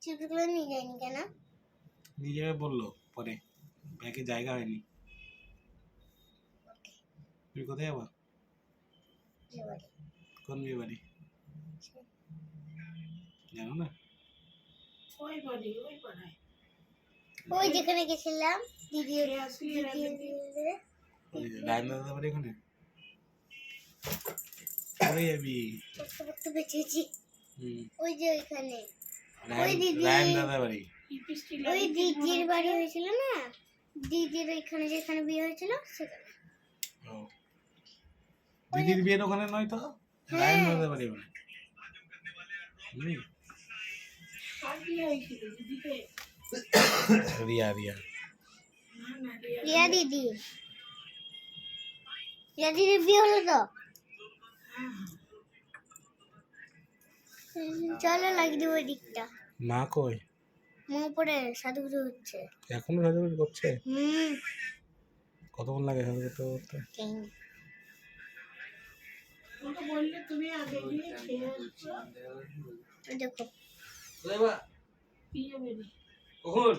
চিপসগুলো নিয়ে যায়নি কেন? নিয়ে যাবে বললো, পরে ব্যাগে জায়গা হয়নি। তুমি কোথায় যাবা? কোন বিয়ে বাড়ি জানো না? ওই যেখানে গেছিলাম দিদি রায়নাদার বাড়ি ওখানে কোথায় যাবি? বেঁচেছি ওই যে ওইখানে রায়নাদার বাড়ি, ওই দিদির বাড়ি হয়েছিল না, দিদির ওইখানে যেখানে বিয়ে হয়েছিল সেখানে। দিদির বিয়ের ওখানে নয় তো, রায়নাদার বাড়ি ওখানে। রিয়া রিয়া রিয়া দিদি, রিয়া দিদির বিয়ে হলো তো। চলো লাগিয়ে দেবো দিকটা। মা কই? মা উপরে সাধুগুজু হচ্ছে এখনো সাজুগুজু করছে? কতক্ষণ লাগে সাজুগুজু করতে? দেখো কখন